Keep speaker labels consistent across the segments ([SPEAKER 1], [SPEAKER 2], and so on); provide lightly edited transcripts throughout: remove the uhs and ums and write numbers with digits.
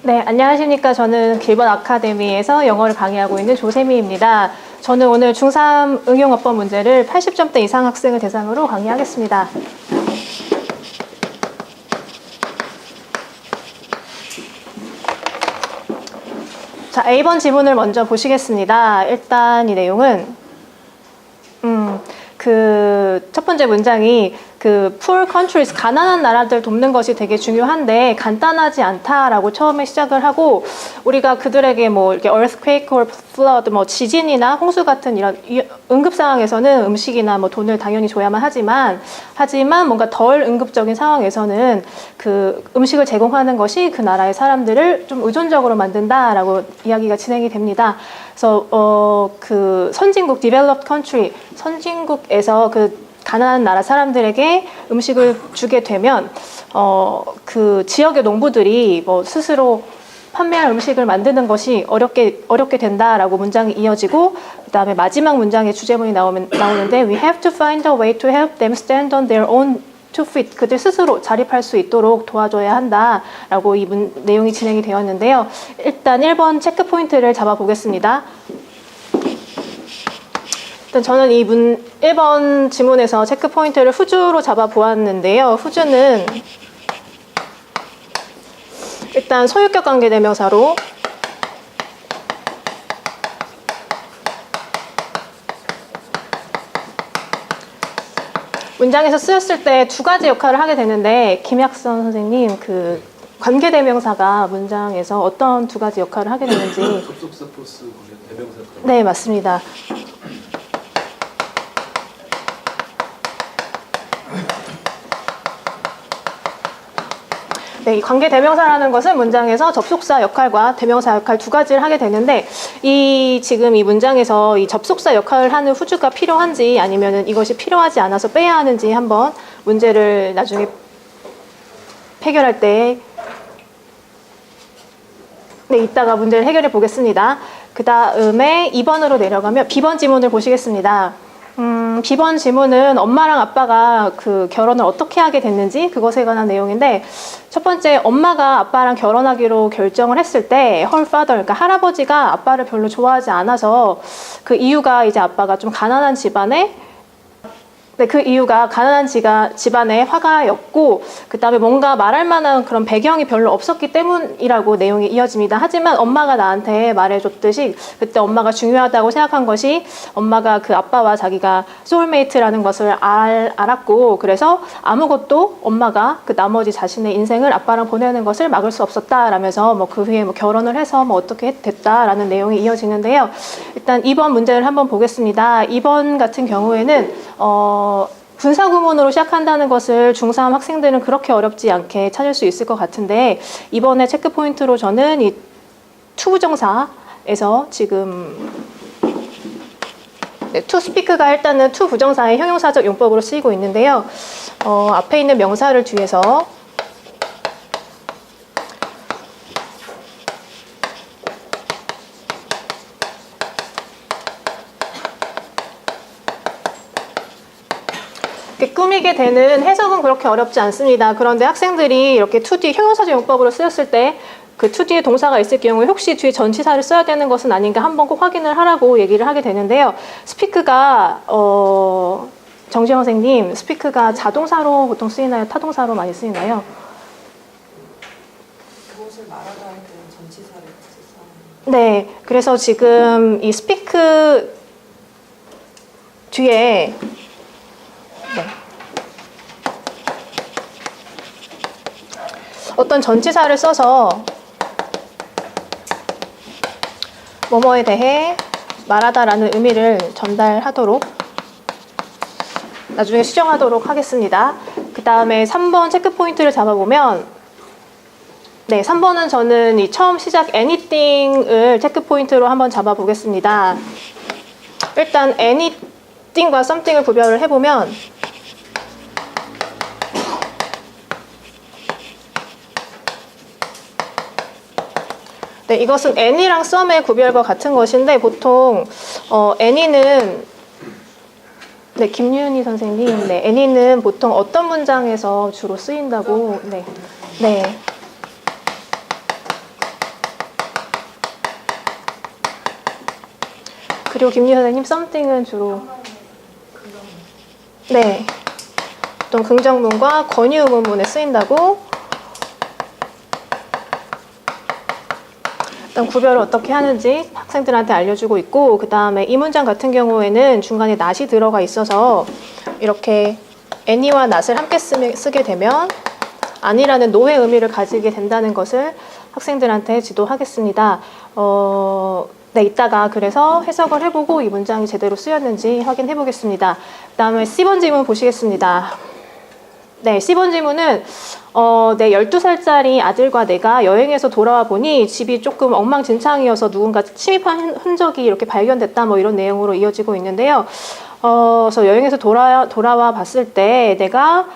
[SPEAKER 1] 네, 안녕하십니까. 저는 길번 아카데미에서 영어를 강의하고 있는 조세미입니다. 저는 오늘 중3 응용어법 문제를 80점대 이상 학생을 대상으로 강의하겠습니다. 자, A번 지문을 먼저 보시겠습니다. 일단 이 내용은 첫 번째 문장이 poor countries, 가난한 나라들 돕는 것이 되게 중요한데 간단하지 않다라고 처음에 시작을 하고, 우리가 그들에게 뭐 이렇게 earthquake or flood, 뭐 지진이나 홍수 같은 이런 응급 상황에서는 음식이나 뭐 돈을 당연히 줘야만 하지만 뭔가 덜 응급적인 상황에서는 그 음식을 제공하는 것이 그 나라의 사람들을 좀 의존적으로 만든다라고 이야기가 진행이 됩니다. 그래서 그 선진국 developed country, 선진국에서 그 가난한 나라 사람들에게 음식을 주게 되면 그 지역의 농부들이 뭐 스스로 판매할 음식을 만드는 것이 어렵게 된다라고 문장이 이어지고, 그 다음에 마지막 문장의 주제문이 나오는데 We have to find a way to help them stand on their own two feet. 그들 스스로 자립할 수 있도록 도와줘야 한다라고 이 내용이 진행이 되었는데요. 일단 1번 체크 포인트를 잡아보겠습니다. 일단 저는 이 1번 지문에서 체크 포인트를 후주로 잡아보았는데요. 후주는 일단 소유격 관계대명사로 문장에서 쓰였을 때 두 가지 역할을 하게 되는데, 김약선 선생님, 그 관계대명사가 문장에서 어떤 두 가지 역할을 하게 되는지.
[SPEAKER 2] 접속사 플러스 대명사.
[SPEAKER 1] 네, 맞습니다. 네, 이 관계대명사라는 것은 문장에서 접속사 역할과 대명사 역할 두 가지를 하게 되는데, 지금 이 문장에서 이 접속사 역할을 하는 후주가 필요한지 아니면은 이것이 필요하지 않아서 빼야 하는지 한번 문제를 나중에 해결할 때 이따가 문제를 해결해 보겠습니다. 그 다음에 2번으로 내려가면 B번 지문을 보시겠습니다. B번 지문은 엄마랑 아빠가 그 결혼을 어떻게 하게 됐는지 그것에 관한 내용인데, 첫 번째, 엄마가 아빠랑 결혼하기로 결정을 했을 때 her father, 그러니까 할아버지가 아빠를 별로 좋아하지 않아서, 그 이유가 이제 아빠가 좀 가난한 집안에, 그 이유가 가난한 집안의 화가였고, 그 다음에 뭔가 말할 만한 그런 배경이 별로 없었기 때문이라고 내용이 이어집니다. 하지만 엄마가 나한테 말해줬듯이 그때 엄마가 중요하다고 생각한 것이, 엄마가 그 아빠와 자기가 소울메이트라는 것을 알았고, 그래서 아무것도 엄마가 그 나머지 자신의 인생을 아빠랑 보내는 것을 막을 수 없었다라면서 뭐 그 후에 뭐 결혼을 해서 뭐 어떻게 됐다라는 내용이 이어지는데요. 일단 2번 문제를 한번 보겠습니다. 2번 같은 경우에는 분사구문으로 시작한다는 것을 중3 학생들은 그렇게 어렵지 않게 찾을 수 있을 것 같은데, 이번에 체크 포인트로 저는 이 to 부정사에서 지금 to speak가 일단은 to 부정사의 형용사적 용법으로 쓰이고 있는데요. 앞에 있는 명사를 뒤에서 꾸미게 되는 해석은 그렇게 어렵지 않습니다. 그런데 학생들이 이렇게 to 뒤 형용사적 용법으로 쓰였을 때 그 to 뒤에 동사가 있을 경우에 혹시 뒤에 전치사를 써야 되는 것은 아닌가 한번 꼭 확인을 하라고 얘기를 하게 되는데요. 스피크가 정지영 선생님, 스피크가 자동사로 보통 쓰이나요? 타동사로 많이 쓰이나요?
[SPEAKER 3] 그것을 말하다 할 때는 전치사를 써요.
[SPEAKER 1] 네, 그래서 지금 이 스피크 뒤에 어떤 전치사를 써서 뭐뭐에 대해 말하다라는 의미를 전달하도록, 나중에 수정하도록 하겠습니다. 그 다음에 3번 체크 포인트를 잡아보면, 3번은 저는 이 처음 시작 anything을 체크 포인트로 한번 잡아보겠습니다. 일단 anything과 something을 구별을 해보면, 이것은 any랑 some의 구별과 같은 것인데, 보통 any는 김윤희 선생님, any는 보통 어떤 문장에서 주로 쓰인다고? 네. 그리고 김유 선생님, something은 주로 네, 어떤 긍정문과 권유 의문문에 쓰인다고. 일단 구별을 어떻게 하는지 학생들한테 알려주고 있고, 그 다음에 이 문장 같은 경우에는 중간에 not이 들어가 있어서 이렇게 any와 not을 함께 쓰게 되면 아니라는 노의 의미를 가지게 된다는 것을 학생들한테 지도하겠습니다. 네, 이따가 그래서 해석을 해보고 이 문장이 제대로 쓰였는지 확인해 보겠습니다. 그 다음에 C번 질문 보시겠습니다. 네, C번 질문은 내 12살짜리 아들과 내가 여행에서 돌아와 보니 집이 조금 엉망진창이어서 누군가 침입한 흔적이 이렇게 발견됐다, 뭐 이런 내용으로 이어지고 있는데요. 그래서 여행에서 돌아와 봤을 때 내가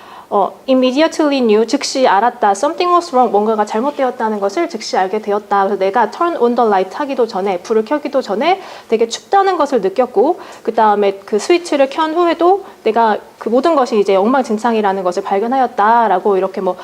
[SPEAKER 1] immediately knew, 즉시 알았다. something was wrong, 뭔가가 잘못되었다는 것을 즉시 알게 되었다. 그래서 내가 turn on the light 하기도 전에, 불을 켜기도 전에 되게 춥다는 것을 느꼈고, 그 다음에 그 스위치를 켠 후에도 내가 그 모든 것이 이제 엉망진창이라는 것을 발견하였다라고, 이렇게 뭐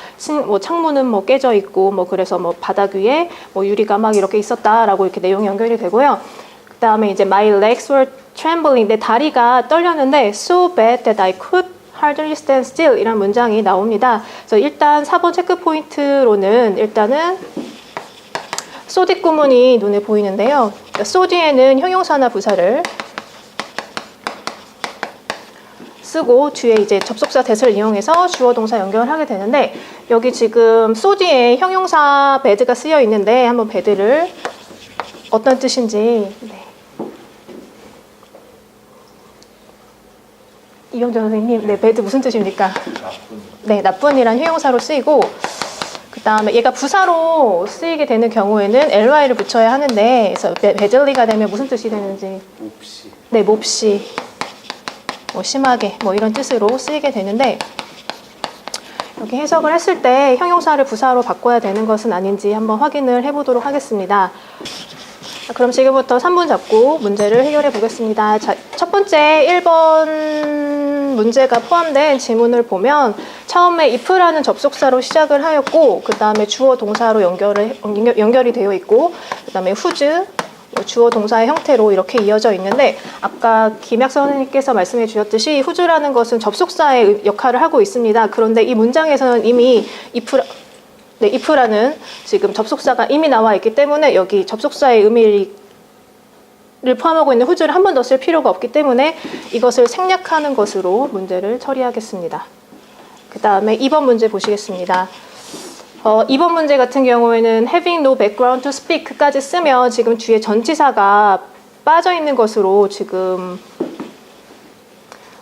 [SPEAKER 1] 창문은 뭐 깨져 있고, 뭐 그래서 뭐 바닥 위에 뭐 유리가 막 이렇게 있었다라고 이렇게 내용이 연결이 되고요. 그 다음에 이제 my legs were trembling, 내 다리가 떨렸는데 so bad that I could hardly stand still 이란 문장이 나옵니다. 그래서 일단 4번 체크 포인트로는 일단은 so 뒷구문이 눈에 보이는데요. so 뒤에는 형용사나 부사를 쓰고 뒤에 이제 접속사 that을 이용해서 주어 동사 연결을 하게 되는데, 여기 지금 so 뒤에 형용사 bad가 쓰여 있는데 한번 bad를 어떤 뜻인지. 네. 이영준 선생님, 네, bad 무슨 뜻입니까?
[SPEAKER 2] 나쁜.
[SPEAKER 1] 네, 나쁜이란 형용사로 쓰이고, 그 다음에 얘가 부사로 쓰이게 되는 경우에는 ly를 붙여야 하는데, 그래서 badly가 되면 무슨 뜻이 되는지.
[SPEAKER 2] 몹시.
[SPEAKER 1] 네, 몹시, 뭐 심하게, 뭐 이런 뜻으로 쓰이게 되는데, 여기 해석을 했을 때 형용사를 부사로 바꿔야 되는 것은 아닌지 한번 확인을 해보도록 하겠습니다. 자, 그럼 지금부터 3분 잡고 문제를 해결해 보겠습니다. 자, 첫 번째 1번 문제가 포함된 지문을 보면 처음에 if라는 접속사로 시작을 하였고, 그 다음에 주어 동사로 연결이 되어 있고, 그 다음에 whose 주어 동사의 형태로 이렇게 이어져 있는데, 아까 김약선 선생님께서 말씀해 주셨듯이 whose라는 것은 접속사의 역할을 하고 있습니다. 그런데 이 문장에서는 이미 if라는 지금 접속사가 이미 나와 있기 때문에 여기 접속사의 의미를 포함하고 있는 whose를 한 번 더 쓸 필요가 없기 때문에 이것을 생략하는 것으로 문제를 처리하겠습니다. 그 다음에 2번 문제 보시겠습니다. 2번 문제 같은 경우에는 having no background to speak까지 쓰면 지금 뒤에 전치사가 빠져 있는 것으로 지금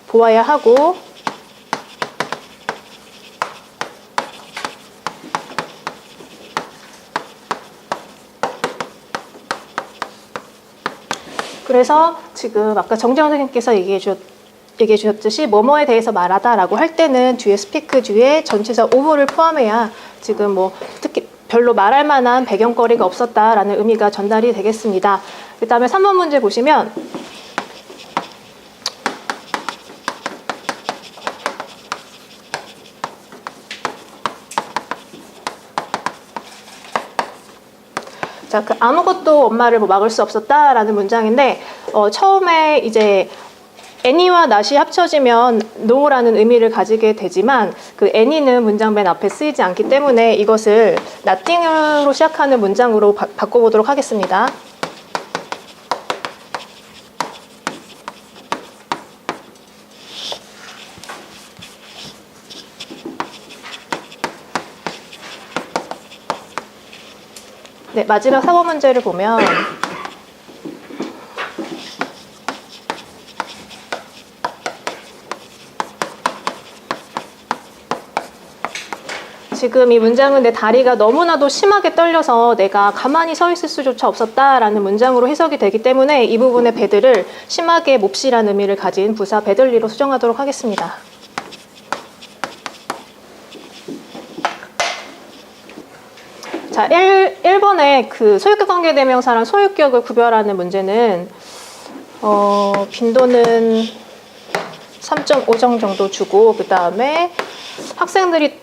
[SPEAKER 1] 보아야 하고, 그래서 지금 아까 정재원 선생님께서 얘기해 주셨듯이 뭐뭐에 대해서 말하다라고 할 때는 뒤에 speak 뒤에 전치사 of를 포함해야 지금 뭐 특히 별로 말할 만한 배경거리가 없었다라는 의미가 전달이 되겠습니다. 그 다음에 3번 문제 보시면 자, 그 아무것도 엄마를 뭐 막을 수 없었다라는 문장인데, 처음에 이제 any와 not이 합쳐지면 no라는 의미를 가지게 되지만 그 any는 문장 맨 앞에 쓰이지 않기 때문에 이것을 nothing으로 시작하는 문장으로 바꿔보도록 하겠습니다. 네, 마지막 4번 문제를 보면 지금 이 문장은 내 다리가 너무나도 심하게 떨려서 내가 가만히 서 있을 수조차 없었다라는 문장으로 해석이 되기 때문에 이 부분의 bad를 심하게 몹시란 의미를 가진 부사 badly로 수정하도록 하겠습니다. 자, 1번에 그 소유격 관계대명사랑 소유격을 구별하는 문제는 빈도는 3.5점 정도 주고, 그 다음에 학생들이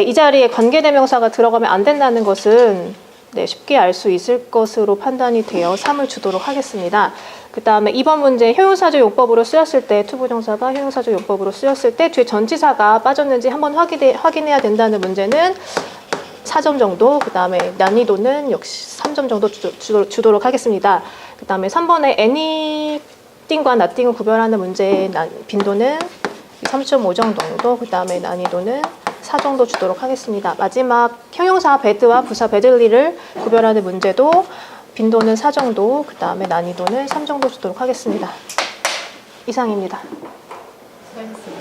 [SPEAKER 1] 이 자리에 관계대명사가 들어가면 안 된다는 것은 네, 쉽게 알 수 있을 것으로 판단이 되어 3을 주도록 하겠습니다. 그 다음에 2번 문제 효용사조 용법으로 쓰였을 때 투부정사가 효용사조 용법으로 쓰였을 때 뒤에 전치사가 빠졌는지 한번 확인해야 된다는 문제는 4점 정도, 그 다음에 난이도는 역시 3점 정도 주도록 하겠습니다. 그 다음에 3번에 anything과 nothing을 구별하는 문제의 빈도는 3.5점 정도, 그 다음에 난이도는 4 정도 주도록 하겠습니다. 마지막 형용사 bad와 부사 badly를 구별하는 문제도 빈도는 4 정도, 그 다음에 난이도는 3 정도 주도록 하겠습니다. 이상입니다.
[SPEAKER 3] 수고하셨습니다.